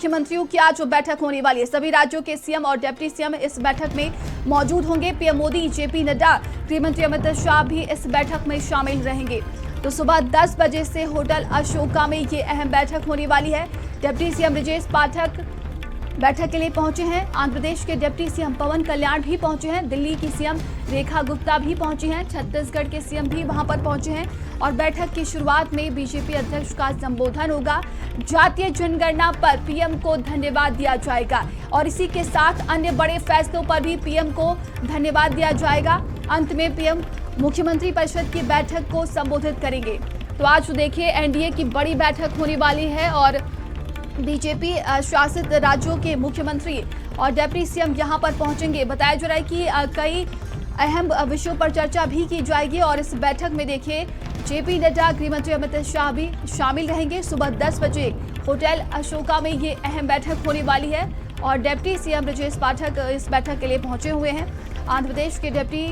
मुख्यमंत्रियों की आज बैठक होने वाली है। सभी राज्यों के सीएम और डिप्टी सीएम इस बैठक में मौजूद होंगे। पीएम मोदी, जेपी नड्डा, गृह मंत्री अमित शाह भी इस बैठक में शामिल रहेंगे। तो सुबह 10 बजे से होटल अशोका में ये अहम बैठक होने वाली है। डिप्टी सीएम ब्रजेश पाठक बैठक के लिए पहुंचे हैं। आंध्र प्रदेश के डिप्टी सीएम पवन कल्याण भी पहुंचे हैं। दिल्ली की सीएम रेखा गुप्ता भी पहुंची हैं। छत्तीसगढ़ के सीएम भी वहां पर पहुंचे हैं और बैठक की शुरुआत में बीजेपी अध्यक्ष का संबोधन होगा। जातीय जनगणना पर पीएम को धन्यवाद दिया जाएगा और इसी के साथ अन्य बड़े फैसलों पर भी पीएम को धन्यवाद दिया जाएगा। अंत में पीएम मुख्यमंत्री परिषद की बैठक को संबोधित करेंगे। तो आज देखिए एनडीए की बड़ी बैठक होने वाली है और बीजेपी शासित राज्यों के मुख्यमंत्री और डिप्टी सीएम यहां पर पहुंचेंगे। बताया जा रहा है कि कई अहम विषयों पर चर्चा भी की जाएगी और इस बैठक में देखिए जेपी नड्डा, गृह मंत्री अमित शाह भी शामिल रहेंगे। सुबह 10 बजे होटल अशोका में ये अहम बैठक होने वाली है और डिप्टी सीएम ब्रजेश पाठक इस बैठक के लिए पहुंचे हुए हैं। आंध्र प्रदेश के डिप्टी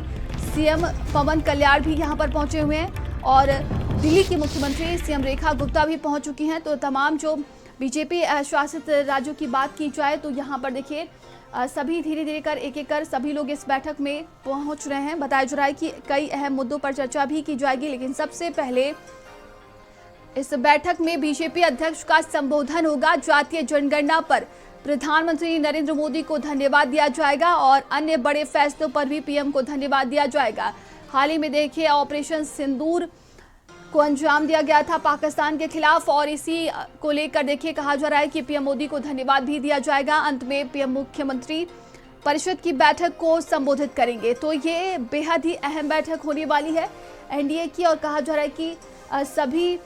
सीएम पवन कल्याण भी यहाँ पर पहुंचे हुए हैं और दिल्ली की मुख्यमंत्री सीएम रेखा गुप्ता भी पहुंच चुकी हैं। तो तमाम जो बीजेपी शासित राज्यों की बात की जाए तो यहाँ पर देखिए सभी धीरे धीरे कर एक एक कर सभी लोग इस बैठक में पहुंच रहे हैं। बताया जा रहा है कि कई अहम मुद्दों पर चर्चा भी की जाएगी, लेकिन सबसे पहले इस बैठक में बीजेपी अध्यक्ष का संबोधन होगा। जातीय जनगणना पर प्रधानमंत्री नरेंद्र मोदी को धन्यवाद दिया जाएगा और अन्य बड़े फैसलों पर भी पीएम को धन्यवाद दिया जाएगा। हाल ही में देखिए ऑपरेशन सिंदूर को अंजाम दिया गया था पाकिस्तान के खिलाफ और इसी को लेकर देखिए कहा जा रहा है कि पीएम मोदी को धन्यवाद भी दिया जाएगा। अंत में पीएम मुख्यमंत्री परिषद की बैठक को संबोधित करेंगे। तो ये बेहद ही अहम बैठक होने वाली है एनडीए की और कहा जा रहा है कि सभी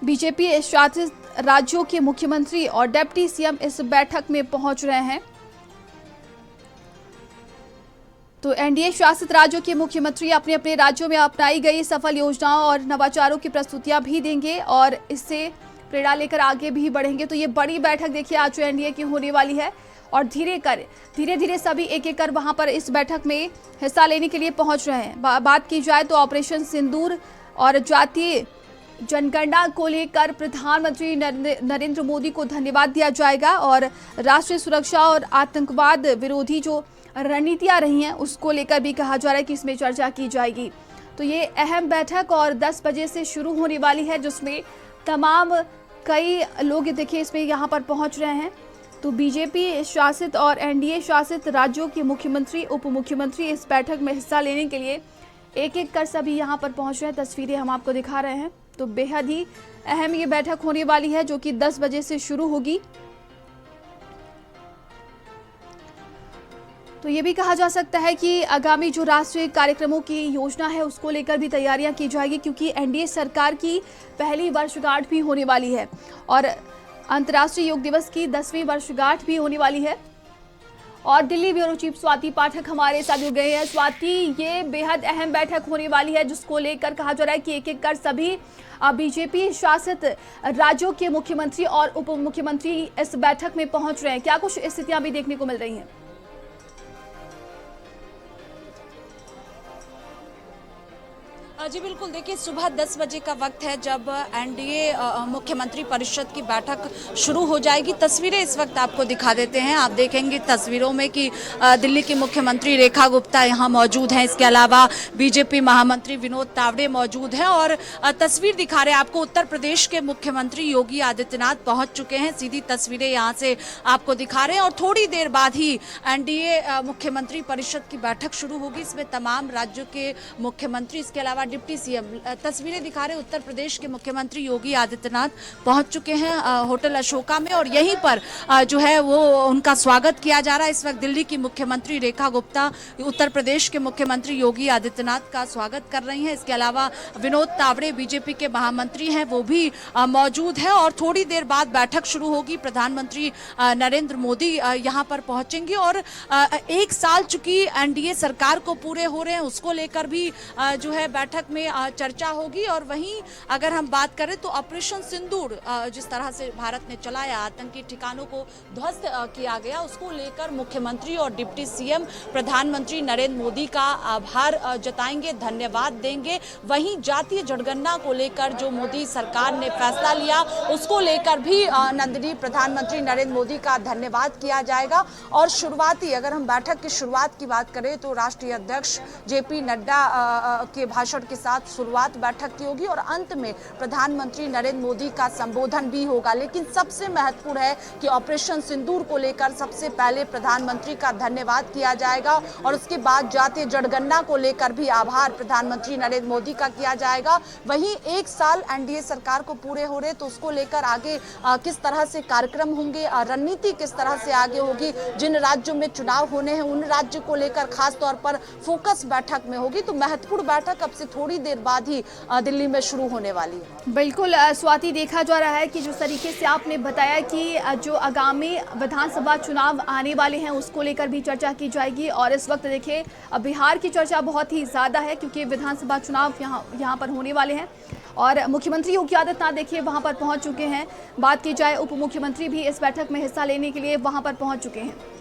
बीजेपी शासित राज्यों के मुख्यमंत्री और डिप्टी सीएम इस बैठक में पहुंच रहे हैं। तो एनडीए शासित राज्यों के मुख्यमंत्री अपने अपने राज्यों में अपनाई गई सफल योजनाओं और नवाचारों की प्रस्तुतियां भी देंगे और इससे प्रेरणा लेकर आगे भी बढ़ेंगे। तो ये बड़ी बैठक देखिए आज एनडीए की होने वाली है और धीरे धीरे सभी एक एक कर वहां पर इस बैठक में हिस्सा लेने के लिए पहुंच रहे हैं। बात की जाए तो ऑपरेशन सिंदूर और जातीय जनगणना को लेकर प्रधानमंत्री नरेंद्र मोदी को धन्यवाद दिया जाएगा और राष्ट्रीय सुरक्षा और आतंकवाद विरोधी जो रणनीतियां रही हैं उसको लेकर भी कहा जा रहा है कि इसमें चर्चा की जाएगी। तो ये अहम बैठक और 10 बजे से शुरू होने वाली है जिसमें तमाम कई लोग देखिए इसमें यहाँ पर पहुँच रहे हैं। तो बीजेपी शासित और एनडीए शासित राज्यों के मुख्यमंत्री, उप मुख्यमंत्री इस बैठक में हिस्सा लेने के लिए एक एक कर सभी यहाँ पर पहुँच रहे हैं। तस्वीरें हम आपको दिखा रहे हैं। तो बेहद ही अहम ये बैठक होने वाली है जो कि 10 बजे से शुरू होगी। तो ये भी कहा जा सकता है कि आगामी जो राष्ट्रीय कार्यक्रमों की योजना है उसको लेकर भी तैयारियां की जाएगी क्योंकि एनडीए सरकार की पहली वर्षगांठ भी होने वाली है और अंतर्राष्ट्रीय योग दिवस की 10वीं वर्षगांठ भी होने वाली है। और दिल्ली ब्यूरो चीफ स्वाति पाठक हमारे साथ जुड़ गए हैं। स्वाति, ये बेहद अहम बैठक होने वाली है जिसको लेकर कहा जा रहा है कि एक एक कर सभी बीजेपी शासित राज्यों के मुख्यमंत्री और उप मुख्यमंत्री इस बैठक में पहुंच रहे हैं। क्या कुछ स्थितियां भी देखने को मिल रही हैं? जी बिल्कुल, देखिए सुबह 10 बजे का वक्त है जब एनडीए मुख्यमंत्री परिषद की बैठक शुरू हो जाएगी। तस्वीरें इस वक्त आपको दिखा देते हैं। आप देखेंगे तस्वीरों में कि दिल्ली की मुख्यमंत्री रेखा गुप्ता यहाँ मौजूद हैं। इसके अलावा बीजेपी महामंत्री विनोद तावड़े मौजूद हैं और तस्वीर दिखा रहे हैं आपको उत्तर प्रदेश के मुख्यमंत्री योगी आदित्यनाथ पहुँच चुके हैं। सीधी तस्वीरें यहाँ से आपको दिखा रहे हैं और थोड़ी देर बाद ही एनडीए मुख्यमंत्री परिषद की बैठक शुरू होगी। इसमें तमाम राज्यों के मुख्यमंत्री, इसके अलावा डिप्टी सीएम, तस्वीरें दिखा रहे उत्तर प्रदेश के मुख्यमंत्री योगी आदित्यनाथ पहुंच चुके हैं होटल अशोका में और यहीं पर जो है वो उनका स्वागत किया जा रहा है। इस वक्त दिल्ली की मुख्यमंत्री रेखा गुप्ता उत्तर प्रदेश के मुख्यमंत्री योगी आदित्यनाथ का स्वागत कर रही हैं। इसके अलावा विनोद तावड़े बीजेपी के महामंत्री हैं, वो भी मौजूद हैं और थोड़ी देर बाद बैठक शुरू होगी। प्रधानमंत्री नरेंद्र मोदी यहाँ पर पहुंचेंगे और 1 साल चुकी एनडीए सरकार को पूरे हो रहे हैं उसको लेकर भी जो है बैठक बैठक में चर्चा होगी। और वहीं अगर हम बात करें तो ऑपरेशन सिंदूर जिस तरह से भारत ने चलाया, आतंकी ठिकानों को ध्वस्त किया गया, उसको लेकर मुख्यमंत्री और डिप्टी सीएम प्रधानमंत्री नरेंद्र मोदी का आभार जताएंगे, धन्यवाद देंगे। वहीं जातीय जनगणना को लेकर जो मोदी सरकार ने फैसला लिया, उसको लेकर भी नंदिनी प्रधानमंत्री नरेंद्र मोदी का धन्यवाद किया जाएगा। और शुरुआती अगर हम बैठक की शुरुआत की बात करें तो राष्ट्रीय अध्यक्ष जेपी नड्डा के भाषण के साथ शुरुआत बैठक की होगी और अंत में प्रधानमंत्री नरेंद्र मोदी का संबोधन भी होगा। लेकिन सबसे महत्वपूर्ण है कि ऑपरेशन सिंदूर को लेकर सबसे पहले प्रधानमंत्री का धन्यवाद किया जाएगा और उसके बाद जातीय जनगणना को लेकर भी आभार प्रधानमंत्री नरेंद्र मोदी का किया जाएगा। वहीं 1 साल एनडीए सरकार को पूरे हो रहे तो उसको लेकर आगे किस तरह से कार्यक्रम होंगे, रणनीति किस तरह से आगे होगी, जिन राज्यों में चुनाव होने हैं उन राज्यों को लेकर खास तौर पर फोकस बैठक में होगी। तो महत्वपूर्ण बैठक अब से थोड़ी देर बाद ही दिल्ली में शुरू होने वाली है। बिल्कुल स्वाति, देखा जा रहा है कि जिस तरीके से आपने बताया कि जो आगामी विधानसभा चुनाव आने वाले हैं उसको लेकर भी चर्चा की जाएगी। और इस वक्त देखिए बिहार की चर्चा बहुत ही ज़्यादा है क्योंकि विधानसभा चुनाव यहाँ पर होने वाले हैं और मुख्यमंत्री योगी आदित्यनाथ देखिए वहाँ पर पहुँच चुके हैं। बात की जाए उप मुख्यमंत्री भी इस बैठक में हिस्सा लेने के लिए वहाँ पर पहुँच चुके हैं।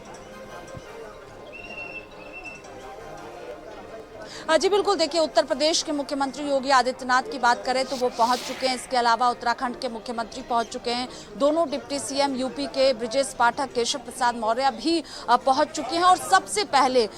जी बिल्कुल, देखिए उत्तर प्रदेश के मुख्यमंत्री योगी आदित्यनाथ की बात करें तो वो पहुंच चुके हैं। इसके अलावा उत्तराखंड के मुख्यमंत्री पहुंच चुके हैं। दोनों डिप्टी सीएम यूपी के ब्रजेश पाठक, केशव प्रसाद मौर्य भी पहुंच चुके हैं। और सबसे पहले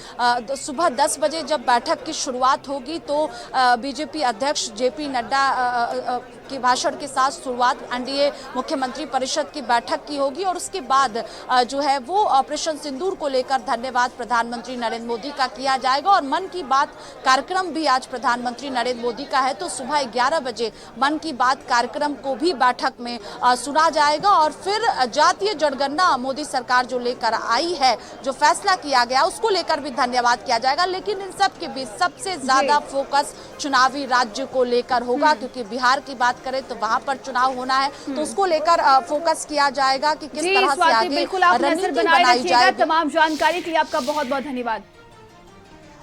सुबह 10 बजे जब बैठक की शुरुआत होगी तो बीजेपी अध्यक्ष जेपी नड्डा के भाषण के साथ शुरुआत एनडीए मुख्यमंत्री परिषद की बैठक की होगी और उसके बाद जो है वो ऑपरेशन सिंदूर को लेकर धन्यवाद प्रधानमंत्री नरेंद्र मोदी का किया जाएगा। और मन की बात कार्यक्रम भी आज प्रधानमंत्री नरेंद्र मोदी का है तो सुबह 11 बजे मन की बात कार्यक्रम को भी बैठक में सुना जाएगा। और फिर जातीय जनगणना मोदी सरकार जो लेकर आई है, जो फैसला किया गया उसको लेकर भी धन्यवाद किया जाएगा। लेकिन इन सब के बीच सबसे ज्यादा फोकस चुनावी राज्य को लेकर होगा क्योंकि बिहार की बात करें तो वहां पर चुनाव होना है तो उसको लेकर फोकस किया जाएगा कि किस तरह से आगे रणनीति बनाई जाएगी। तमाम जानकारी के लिए आपका बहुत बहुत धन्यवाद।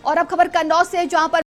और अब खबर कन्नौज से, जहां पर